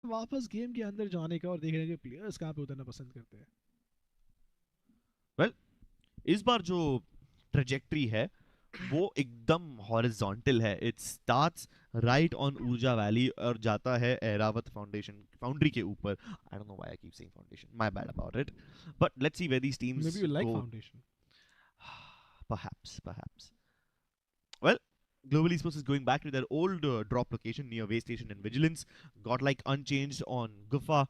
वापस गेम के अंदर जाने का और देखने के प्लेयर्स कहाँ पे उतरना पसंद करते हैं। वेल इस बार जो ट्रेजेक्ट्री है वो एकदम हॉरिजॉन्टल है. It starts right on Urja valley और जाता है एरावत फाउंड्री के ऊपर. I don't know why I keep saying foundation, my bad about it. But let's see where these may teams be you like go. Foundation. Perhaps. Well, Global Esports is going back to their old drop location near Way Station and Vigilance. Godlike unchanged on Gufa.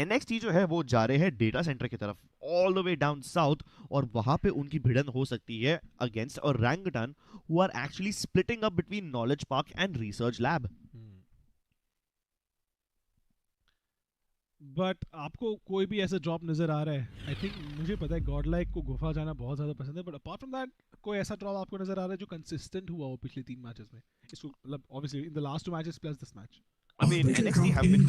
NXT जो है वो जा रहे हैं data centre की तरफ all the way down south और वहां पे उनकी भिड़न हो सकती है against Orangutan who are actually splitting up between Knowledge Park and Research Lab. But आपको कोई भी ऐसा ड्रॉप नजर आ रहा है? आई थिंक मुझे पता है गॉडलाइक को गुफा जाना बहुत ज़्यादा पसंद है, बट अपार्ट फ्रॉम दैट कोई ऐसा ड्रॉप आपको नजर आ रहा है जो कंसिस्टेंट हुआ हो पिछले 3 मैचेस में? इसको मतलब obviously in the last 2 matches plus this match. I mean, NXT have been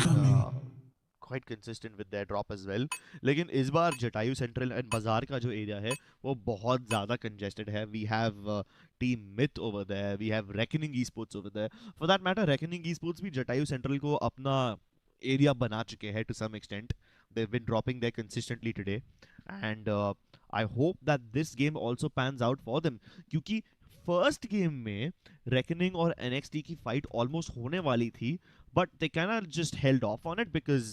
quite consistent with their drop as well. लेकिन इस बार जटायु सेंट्रल एंड बाजार का जो एरिया है वो बहुत ज़्यादा congested है. We have Team Myth over there. We have Reckoning Esports over there. For that matter, Reckoning Esports भी जटायु सेंट्रल को अपना एरिया बना चुके हैं to some extent. They've been dropping there consistently today. And I hope that this game also pans out for them. क्योंकि first game में reckoning और NXT की फाइट ऑलमोस्ट होने वाली थी, but they kind of just held off on it because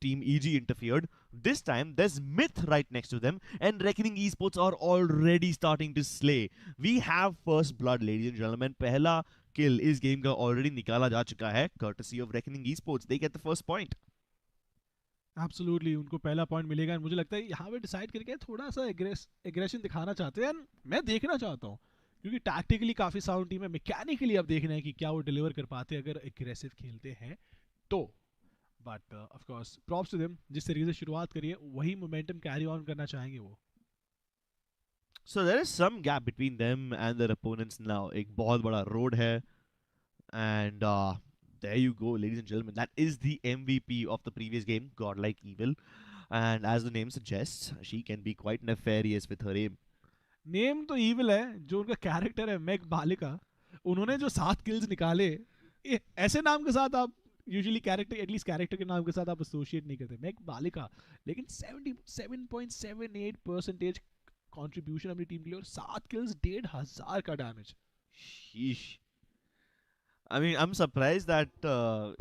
Team EG interfered. This time, there's Myth right next to them, and Reckoning Esports are already starting to slay. We have first blood, ladies and gentlemen. पहला kill इस game का already निकाला जा चुका है, courtesy of Reckoning Esports. They get the first point. Absolutely उनको पहला point मिलेगा. मुझे लगता है यहाँ पे डिसाइड करके थोड़ा सा एग्रेशन दिखाना चाहते हैं. मैं देखना चाहता हूँ क्योंकि टैक्टिकली काफ़ी साउंड टीम है. मैकेनिकली अब देखना है कि क्या वो डिलीवर कर पाते हैं अगर एग्रेसिव खेलते हैं तो. But of course props to them, जिस तरीके से शुरुआत करी है वही मोमेंटम कैरी ऑन करना चाहेंगे वो. So there is some gap between them and their opponents now. एक बहुत बड़ा road है, and there you go, ladies and gentlemen. That is the MVP of the previous game, Godlike Evil. And as the name suggests, she can be quite nefarious with her aim. Name तो evil है, जो उनका character है मेग बालिका, उन्होंने जो 7 kills निकाले, ऐसे नाम के साथ आप यूजुअली कैरेक्टर, एटलीस्ट कैरेक्टर के नाम के साथ आप एसोसिएट नहीं करते मेग बालिका. लेकिन 77.78% कंट्रीब्यूशन अपनी टीम के लिए और 7 किल्स 1,500 का damage. Sheesh. I mean, I'm surprised that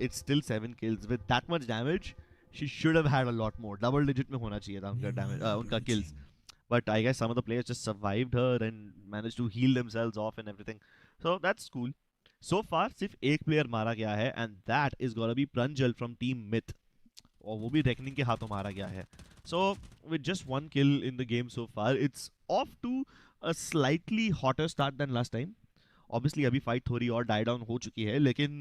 it's still 7 kills. With that much damage, she should have had a lot more. Double digit में होना चाहिए था उनका damage, उनका kills. But I guess some of the players just survived her and managed to heal themselves off and everything. So that's cool. So far, सिर्फ एक player मारा गया है, and that is gonna be Pranjal from Team Myth. और वो भी Reckoning के हाथों मारा गया है. So with just 1 kill in the game so far, it's off to a slightly hotter start than last time. Obviously अभी fight थोड़ी और die down हो चुकी है, लेकिन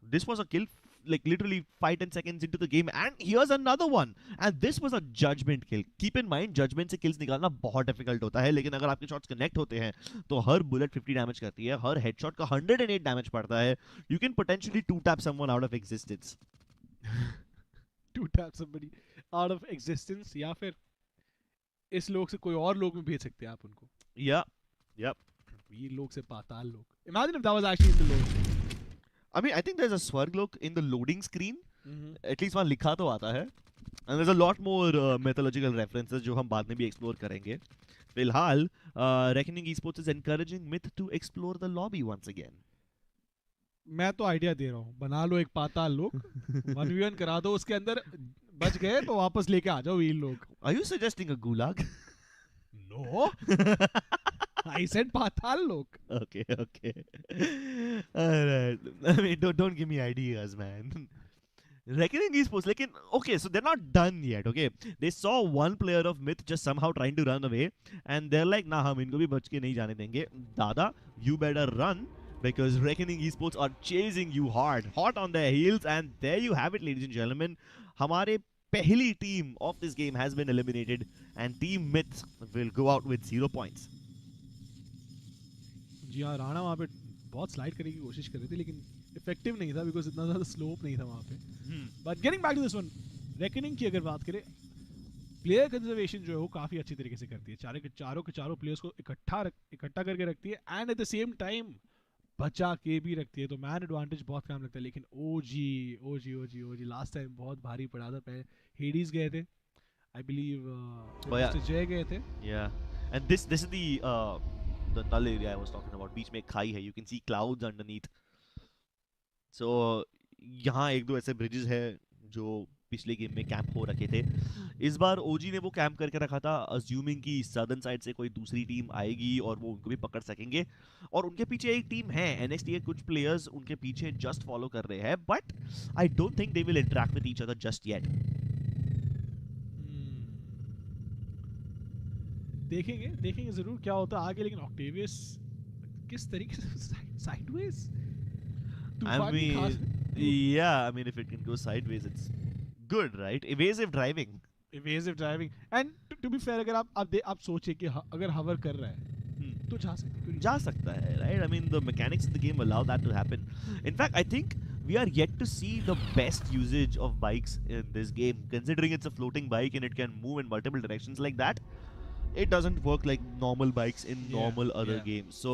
this was a kill like literally 5-10 seconds into the game, and here's another one, and this was a judgment kill. Keep in mind, judgment से kills निकालना बहुत difficult होता है, लेकिन अगर आपके shots connect होते हैं तो हर bullet 50 damage करती है, हर headshot का 108 damage पड़ता है. You can potentially 2-tap someone out of existence. 2 tap somebody out of existence, या फिर इस लोग से कोई और लोग में भेज सकते हैं आप उनको. Yep. वीर लोग से पाताल लोग. Imagine if that was actually in the load. I mean, I think there's a Swarglok in the loading screen. At least वहाँ लिखा तो आता है. And there's a lot more mythological references जो हम बाद में भी explore करेंगे. फिलहाल, Reckoning Esports is encouraging Myth to explore the lobby once again. मैं तो आइडिया दे रहा हूँ, बना लो एक पाताल लोग, 1v1 करा दो, उसके अंदर बच गए तो वापस लेके आ जाओ वीर लोग. Are you suggesting a gulag? No. I said पाताल लोग. Okay. Alright. I mean, don't give me ideas, man. Reckoning Esports, लेकिन okay, so they're not done yet. Okay, they saw one player of Myth just somehow trying to run away, and they're like, nah, हम इनको भी बच के नहीं जाने देंगे. Dada, you better run, because Reckoning Esports are chasing you hard, hot on their heels, and there you have it, ladies and gentlemen. हमारे पहली team of this game has been eliminated, and Team Myth will go out with 0 points. जी हाँ, राणा वहाँ पे बहुत slide करने की कोशिश कर रही थी, लेकिन इफेक्टिव नहीं था बिकॉज इतना ज़्यादा स्लोप नहीं था वहाँ पे. But getting back to this one, reckoning की अगर बात करें, प्लेयर कंजर्वेशन जो है वो काफ़ी अच्छी तरीके से करती है. चारों के चारों प्लेयर्स को इकट्ठा करके रखती है, and at the same time बचा के भी रखती है, तो मैन एडवांटेज बहुत काम लगता है। लेकिन ओजी ओजी ओजी ओजी लास्ट टाइम बहुत भारी पड़ा था। पहले हेडीज गए थे, I believe But yeah, mister जय गए थे। yeah. And this is the null area I was talking about. बीच में एक खाई है. You can see clouds underneath. So यहाँ एक दो ऐसे ब्रिजेस है जो पिछले गेम में कैंप हो रखे थे. इस बार ओजी ने वो कैंप करके रखा था, अज्यूमिंग कि सदर्न साइड से कोई दूसरी टीम आएगी और वो उनको भी पकड़ सकेंगे. और उनके पीछे एक टीम है, एनएक्सटी के कुछ प्लेयर्स उनके पीछे जस्ट फॉलो कर रहे हैं, but I don't think they will interact with each other just yet. देखेंगे देखेंगे जरूर क्या होता है आगे। लेकिन ऑक्टेवियस किस तरीके से साइडवेज I तूफान की खास mean, yeah, I mean, if it can go sideways, it's good, right? Evasive driving. Evasive driving. And to be fair, अगर आप सोचे कि अगर हवर कर रहा है Hmm. तो जा सकते, क्यों नहीं? जा सकता है, right? I mean, the mechanics of the game allow that to happen. In fact, I think we are yet to see the best usage of bikes in this game, considering it's a floating bike and it can move in multiple directions like that. It doesn't work like normal bikes in normal other games. So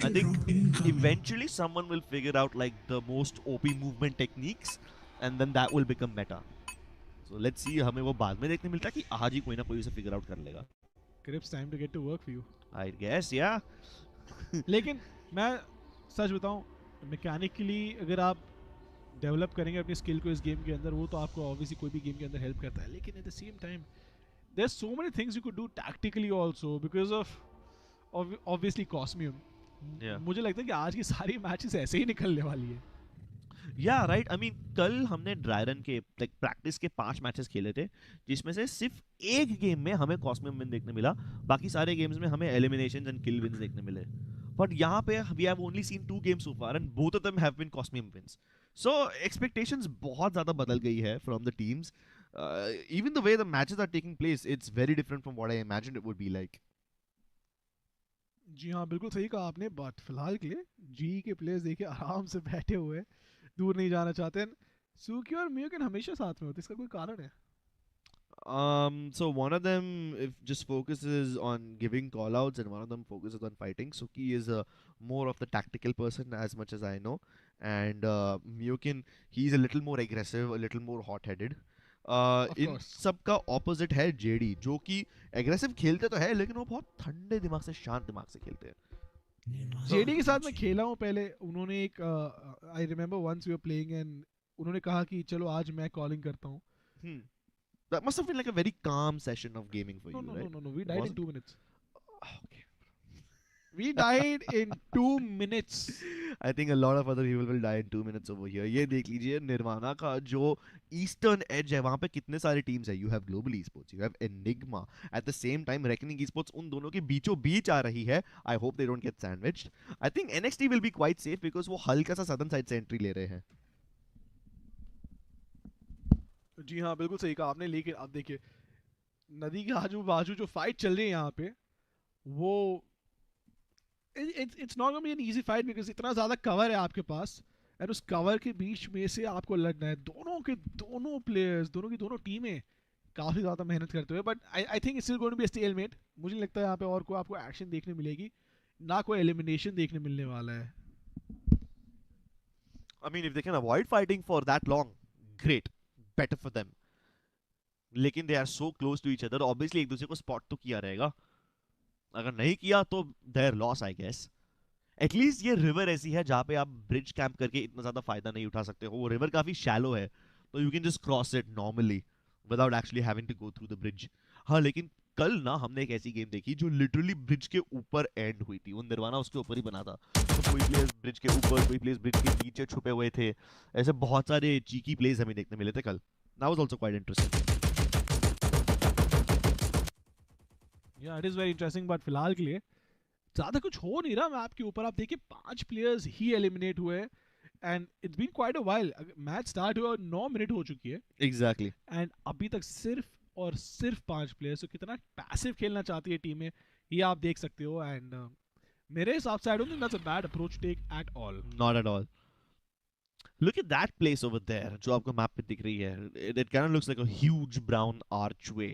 I think eventually someone will figure out like the most OP movement techniques, and then that will become meta. So let's see, हमें वो बाद में देखने मिलता है कि आज ही कोई ना कोई उसे figure out कर लेगा. Crips, time to get to work for you. I guess, yeah. लेकिन मैं सच बताऊं, मैकेनिकली अगर आप डेवलप करेंगे अपनी स्किल को इस गेम के अंदर, वो तो आपको ऑब्वियसली कोई भी गेम के अंदर हेल्प करता है। लेकिन at the same time there's so many things you could do tactically also because of obviously Cosmium. Yeah. मुझे लगता है कि आज की सारी मैचेस ऐसे ही निकलने वाली है। Yeah, right. I mean, कल हमने ड्राई रन के like प्रैक्टिस के 5 मैचेस खेले थे, जिसमें से सिर्फ एक गेम में हमें कॉस्मियम विन देखने मिला, बाकी सारे गेम्स में हमें एलिमिनेशंस एंड किल विंस देखने मिले. बट यहाँ पे we have only seen 2 games so far and both of them have been Cosmium wins. So expectations बहुत ज़्यादा बदल गई है from the teams. Even the way the matches are taking place, it's very different from what I imagined it would be like. जी हाँ, बिल्कुल सही कहा आपने। बट फिलहाल के लिए जी के प्लेयर्स देखिए आराम से बैठे हुए, दूर नहीं जाना चाहते। सुकी और म्यूकिन हमेशा साथ में होते, इसका कोई कारण है? So one of them just focuses on giving callouts, and one of them focuses on fighting. Suki is more of the tactical person, as much as I know, and Myokin, he's a little more aggressive, a little more hot-headed. इन सब का opposite है JD, जो कि aggressive खेलते तो है लेकिन वो बहुत ठंडे दिमाग से, शांत दिमाग से खेलते हैं. जेडी के साथ मैं खेला हूँ पहले। उन्होंने एक I remember once we were playing and उन्होंने कहा कि चलो आज मैं कॉलिंग करता हूँ। That must have been like a very calm session of gaming for you, right? No, we died in 2 minutes. Okay. We died in 2 minutes. I think a lot of other people will die in 2 minutes over here. ये देख लीजिए निर्वाणा का जो eastern as है, वहाँ पे कितने सारे टीम्स है. You have Global Esports, you have Enigma. At the same time, Reckoning Esports उन दोनों के बीचों बीच आ रही है. I hope they don't get sandwiched. I think NXT will be quite safe because वो हल्का सा southern side से एंट्री ले रहे हैं. जी हाँ, बिल्कुल सही कहा आपने। लेकिन अब देखिए नदी के आजू बाजू जो फाइट चल रही है यहाँ पे, वो it's not gonna be an easy fight because इतना ज़्यादा कवर है आपके पास, एंड उस कवर के बीच में से आपको लड़ना है। दोनों प्लेयर्स, दोनों की दोनों टीमें काफ़ी ज़्यादा मेहनत करते हुए, but I think it's still going to be a stalemate. मुझे नहीं लगता है यहाँ पे और कोई आपको एक्शन देखने मिलेगी, ना कोई एलिमिनेशन देखने मिलने वाला है। I mean, if they can avoid fighting for that long, great. Better for them. लेकिन they are so close to each other, obviously एक दूसरे को spot तो किया रहेगा. अगर नहीं किया तो their loss, I guess. At least ये river ऐसी है जहाँ पे आप bridge camp करके इतना ज़्यादा फायदा नहीं उठा सकते हो. वो river काफी shallow है, तो you can just cross it normally without actually having to go through the bridge. हाँ, लेकिन कल ना हमने एक ऐसी गेम देखी जो लिटरली ब्रिज के ऊपर एंड हुई थी. वो निर्वाणा उसके ऊपर ही बना था, तो कोई प्लेयर्स ब्रिज के ऊपर, कोई प्लेयर्स ब्रिज के नीचे छुपे हुए थे. ऐसे बहुत सारे चीकी प्लेस हमें देखने मिले थे कल. That was also quite interesting. Yeah, it is very interesting, but फिलहाल के लिए ज़्यादा कुछ हो नहीं रहा मैप के ऊपर। आप देखिए 5 प्लेयर्स ही एलिमिनेट हुए and it's been quite a while. Match start हुआ और 9 मिनट हो चुकी है Exactly. एंड अभी तक सिर्फ और सिर्फ 5 प्लेयर्स। तो कितना पैसिव खेलना चाहती है टीमें ये आप देख सकते हो। एंड मेरे हिसाब से I don't think that's a bad approach to take at all. Not at all. Look at that place over there, जो आपको मैप पे दिख रही है. It kind of looks like a huge brown archway.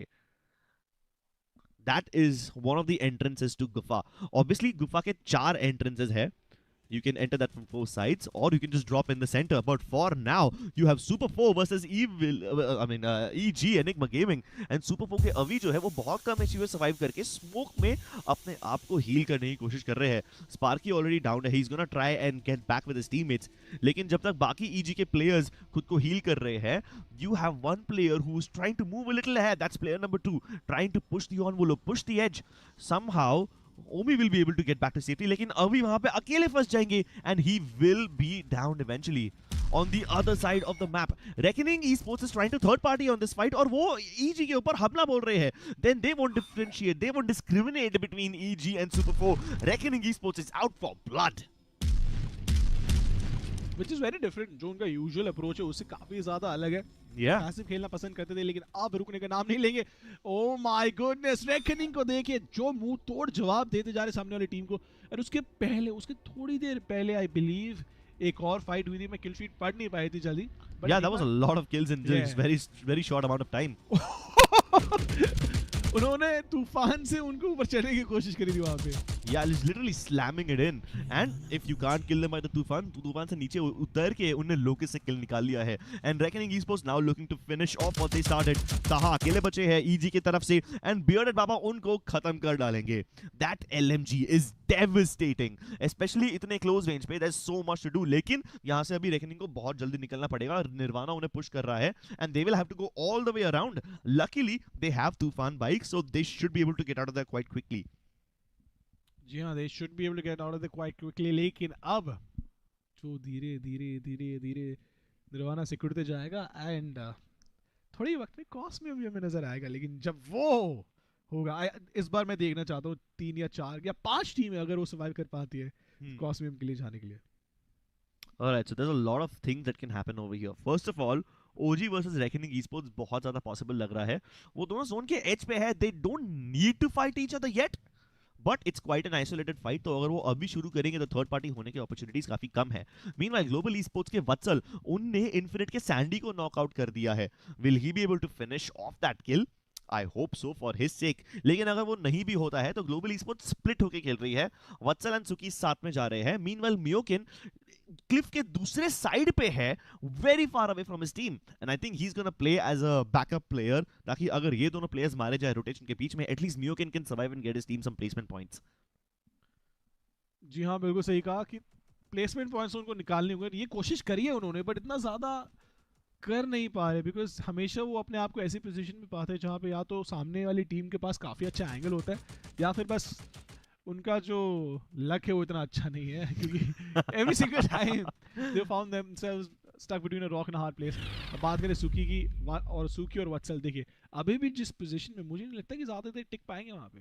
That is one of the entrances to Gufa. Obviously, Gufa के 4 entrances है. You can enter that from both sides, or you can just drop in the center. But for now, you have Super 4 versus EG Enigma Gaming, and Super 4 के अभी जो है वो बहुत कम HP survive करके smoke में अपने आप को हील करने की कोशिश कर रहे हैं. स्पार्की ऑलरेडी डाउन है, ही is gonna try and get back with his teammates. लेकिन जब तक बाकी EG के प्लेयर्स खुद को हील कर रहे हैं, you have one player who is trying to move a little ahead. That's player number 2, trying to push the envelope, push the edge. Somehow Omi will be able to get back to safety, लेकिन अभी वहां पे अकेले फंस जाएंगे and he will be downed eventually. On the other side of the map, Reckoning Esports is trying to third party on this fight, और वो EG के ऊपर हमला बोल रहे हैं. Then they won't differentiate, they won't discriminate between EG and Super 4. Reckoning Esports is out for blood. Which is very different. जो उनका यूजुअल अप्रोच है उससे काफी ज्यादा अलग है. पैसिव खेलना पसंद करते थे, लेकिन अब रुकने का नाम नहीं लेंगे. ओह माय गुडनेस, रेकनिंग को देखिए जो मुंह तोड़ जवाब देते जा रहे सामने वाली टीम को. और उसके पहले, उसके थोड़ी देर पहले आई बिलीव एक और फाइट हुई थी. मैं किल शीट पढ़ नहीं पाई थी जल्दी. Yeah, that was a lot of kills in just very short amount of time. उन्होंने तूफान से उनको ऊपर चढ़ने की कोशिश करी थी वहां पे. Yeah, he's literally slamming it in. And if you can't kill them by the तूफान, तो तूफान से नीचे उतर के उन्हें लोकेस से किल निकाल लिया है. And Reckoning Esports now looking to finish off what they started. ताहा अकेले बचे हैं EG की तरफ से, and Bearded Baba उनको खत्म कर डालेंगे. That LMG is devastating, especially इतने close range पे. There's so much to do. लेकिन यहाँ से अभी Reckoning को बहुत जल्दी निकलना पड़ेगा. निर्वाणा उन्हें पुश कर रहा है, and they will have to go all the way around. Luckily, they have तूफान bikes, so they should be able to get out of there quite quickly. जी हाँ, they should be able to get out of there quite quickly. लेकिन अब जो धीरे धीरे निर्वाणा सिकुड़ते जाएगा, and थोड़ी वक्त में कॉस्ट में भी हमें नजर आएगा. लेकिन जब वो होगा, इस बार मैं देखना चाहता हूँ 3 या 4 या 5 टीमें अगर वो सर्वाइव कर पाती है कॉस्मियम के लिए जाने के लिए. Alright, so there's a lot of things that can happen over here. First of all, OG versus Reckoning Esports बहुत ज़्यादा possible लग रहा है. वो दोनों जोन के एज पे है. They don't need to fight each other yet, but it's quite an isolated fight. तो अगर वो अभी शुरू करेंगे तो थर्ड पार्टी होने की opportunities काफी कम है. Meanwhile, Global Esports के वत्सल, उनने Infinite के सैंडी को नॉकआउट कर दिया है. Will he be able to finish off that kill? I hope so for his sake. लेकिन अगर वो नहीं भी होता है तो ग्लोबल ईस्पोर्ट्स स्प्लिट होके खेल रही है. वत्सल एंड सुकी साथ में जा रहे हैं. मीनवाइल मियोकिन क्लिफ के दूसरे साइड पे है, very far away from his team, and I think he is gonna play as a backup player, ताकि अगर ये दोनों प्लेयर्स मारे जाए रोटेशन के बीच में, at least Miyokin can survive and get his team some placement points. जी हाँ, बिल्कुल सही कहा कि प्लेसमेंट पॉइंट्स उनको निकालने होंगे. ये कोशिश करी है उन्होंने, बट इतना ज्यादा कर नहीं पा रहे, बिकॉज हमेशा वो अपने आप को ऐसी पोजीशन में पाते हैं जहाँ पे या तो सामने वाली टीम के पास काफ़ी अच्छा एंगल होता है, या फिर बस उनका जो लक है वो इतना अच्छा नहीं है, क्योंकि every single time they found themselves stuck between a rock and hard place. अब बात करें सुकी की, और सुकी और वत्सल, देखिए अभी भी जिस पोजीशन में, मुझे नहीं लगता कि ज़्यादा देर टिक पाएंगे वहाँ पे.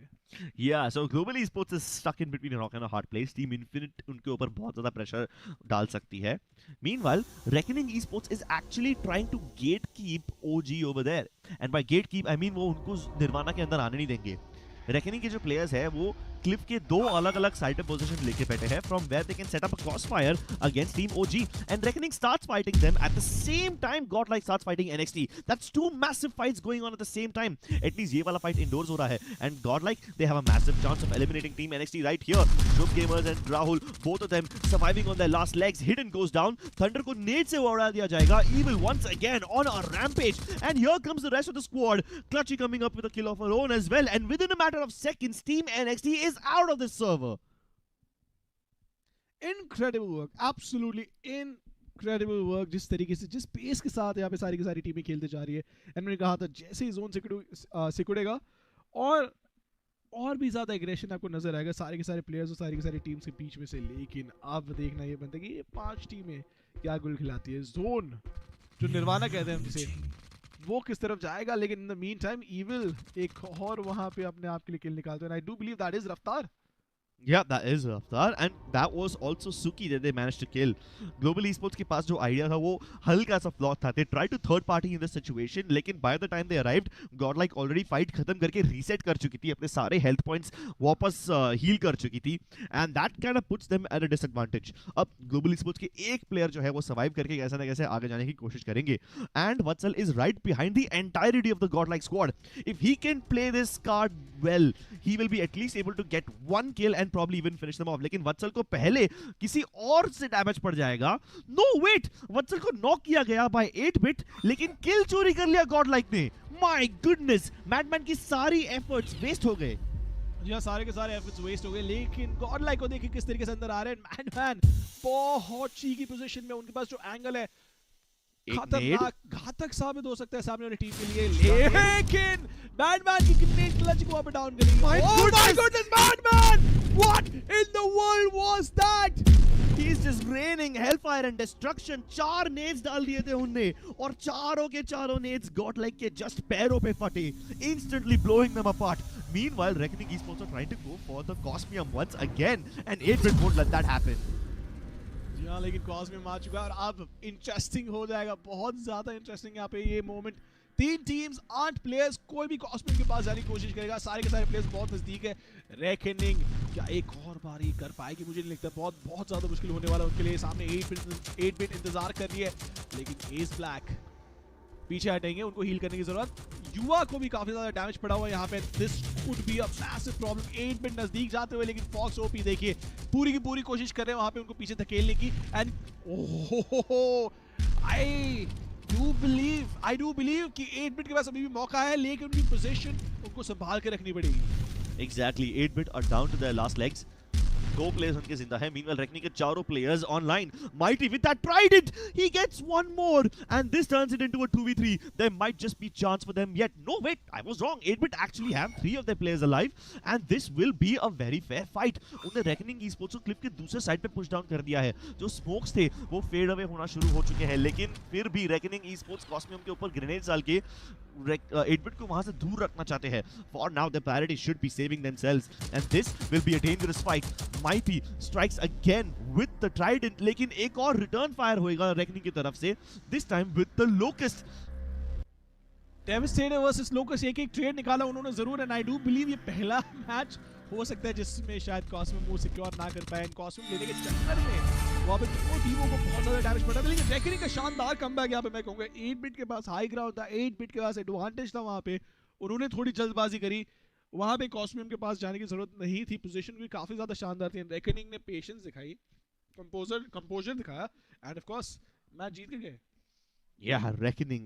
Yeah, so Global Esports is stuck in between a rock and a hard place. Team Infinite उनके ऊपर बहुत ज़्यादा प्रेशर डाल सकती है. Meanwhile, Reckoning Esports is actually trying to gatekeep OG over there. And by gatekeep, I mean वो उनको निर्वाणा के अंदर आने नहीं देंगे. Reckoning के जो प्लेयर्स है वो क्लिफ के 2 अलग-अलग साइड पे पोजीशन लेके बैठे हैं, from where they can set up a crossfire against Team OG, and Reckoning starts fighting them at the same time. Godlike starts fighting NXT. That's 2 massive fights going on at the same time. At least ये वाला fight indoors हो रहा है, and Godlike they have a massive chance of eliminating Team NXT right here. Shub Gamers and Rahul, both of them surviving on their last legs. Hidden goes down. Thunder को net से उड़ा दिया जाएगा. Evil once again on a rampage, and here comes the rest of the squad. Clutchy coming up with a kill of her own as well, and within a matter of seconds, Team NXT is out of this server. Incredible work, absolutely incredible work. जिस तरीके से, जिस pace के साथ यहाँ पे सारी की सारी टीमें खेलते जा रही है, एंड मैंने कहा था जैसे ही जोन सिकुड़ेगा और भी ज्यादा एग्रेशन आपको नजर आएगा सारे के सारे प्लेयर्स और सारी की सारी टीम्स के बीच में से. लेकिन अब देखना ये बनता है कि ये 5 टीमें क्या गुल खिलाती है. जोन जो निर्वाणा कहते हैं हम जिसे, वो किस तरफ जाएगा. लेकिन in the mean time evil एक और वहां पे अपने आप के लिए किल निकालते हैं. I do believe that is रफ्तार. Yeah, that is Raftar, and that was also Suki that they managed to kill. Global Esports के पास जो idea था वो हल्का सा flawed था. They tried to third party in this situation, लेकिन by the time they arrived, Godlike already fight खत्म करके reset कर चुकी थी, अपने सारे health points वापस heal कर चुकी थी, and that kind of puts them at a disadvantage. अब Global Esports के एक player जो है वो survive करके कैसे ना कैसे आगे जाने की कोशिश करेंगे, and Vatsal is right behind the entirety of the Godlike squad. If he can play this card well, he will be at least able to get 1 kill and probably even finish them off. लेकिन वत्सल को पहले किसी और से damage पड़ जाएगा. No wait, वत्सल को knock किया गया by 8-bit, लेकिन किल चोरी कर लिया गॉडलाइक ने. My goodness, मैडमैन की सारी एफर्ट्स वेस्ट हो गए. जी सारे के सारे एफर्ट्स वेस्ट हो गए, लेकिन गॉडलाइक को देखिए किस तरीके से अंदर आ रहे हैं. मैडमैन बहुत चीकी पोजीशन में, उनके पास जो एंगल है खतरनाक घातक साबित हो सकता है सामने वाली टीम के लिए. लेकिन मैडमैन की कितनी क्लच को अप डाउन करेंगे. Oh my goodness, madman! What in the world was that? He's just raining hellfire and destruction. 4 नेड्स डाल दिए थे उनने और चारों के चारों नेड्स गॉडलाइक के जस्ट पैरों पे फटे, instantly blowing them apart. Meanwhile, Reckoning Esports are trying to go for the Cosmium once again, and 8-bit won't let that happen. जी हाँ, लेकिन कॉस्मियम आ चुका है और अब इंटरेस्टिंग हो जाएगा, बहुत ज्यादा इंटरेस्टिंग यहाँ पे ये मोमेंट. 3 टीम्स 8 प्लेयर्स, कोई भी कॉस्मियम के पास जाने की कोशिश करेगा. सारे के सारे प्लेयर्स बहुत नजदीक है. रेकनिंग क्या एक और बारी कर पाएगी? मुझे नहीं लगता. बहुत ज्यादा मुश्किल होने वाला उनके लिए. सामने 8 बिट इंतजार कर रही है, लेकिन एस ब्लैक पीछे हटेंगे. उनको हील करने की जरूरत. युवा को भी काफी ज्यादा डैमेज पड़ा हुआ है यहाँ पे. This could be a massive problem. 8 bit नजदीक जाते हुए, लेकिन फॉक्स ओपी देखिए पूरी की पूरी कोशिश कर रहे हैं वहां पे उनको पीछे धकेलने की. एंड आई डू बिलीव कि 8 बिट के पास अभी भी मौका है, लेकिन उनकी पोजीशन उनको संभाल के रखनी पड़ेगी. Exactly, 8-bit are down to their last legs. 2 players उनके जिंदा है. Meanwhile, Reckoning के चारों players online. Mighty with that trident, he gets one more, and this turns it into a 2v3. There might just be chance for them yet. No, wait, I was wrong. 8-bit actually have 3 of their players alive, and this will be a very fair fight. उन्हें Reckoning Esports को clip के दूसरे side पे push down कर दिया है. जो smokes थे वो फेड अवे होना शुरू हो चुके हैं, लेकिन फिर भी Reckoning Esports कॉस्मियम के ऊपर ग्रेनेड्स डाल के 8-bit को वहां से दूर रखना चाहते हैं. For now, their priority should be saving themselves, and this will be a dangerous fight. Mighty strikes again with the trident, लेकिन एक और रिटर्न फायर होएगा Reckoning की तरफ से, this time with the Locust. Devastator versus locust, एक trade निकाला उन्होंने जरूर, एंड आई डू बिलीव ये पहला मैच हो सकता है जिसमें शायद कॉस्मियम वो सिक्योर ना कर पाए. कॉस्मियम लेने के चक्कर में वहाँ पे दोनों टीमों को बहुत ज्यादा डैमेज पड़ा था, लेकिन रेकनिंग का शानदार कमबैक यहाँ पे मैं कहूँगा. 8 बिट के पास हाई ग्राउंड था, 8 बिट के पास एडवांटेज था. वहाँ पे उन्होंने थोड़ी जल्दबाजी करी. वहाँ पे कॉस्मियम के पास जाने की जरूरत नहीं थी. पोजीशन भी काफी ज्यादा शानदार थी. रेकनिंग ने पेशेंस दिखाई, कंपोजर दिखाया, एंड ऑफ कोर्स मैच जीत के गए. Yeah, Reckoning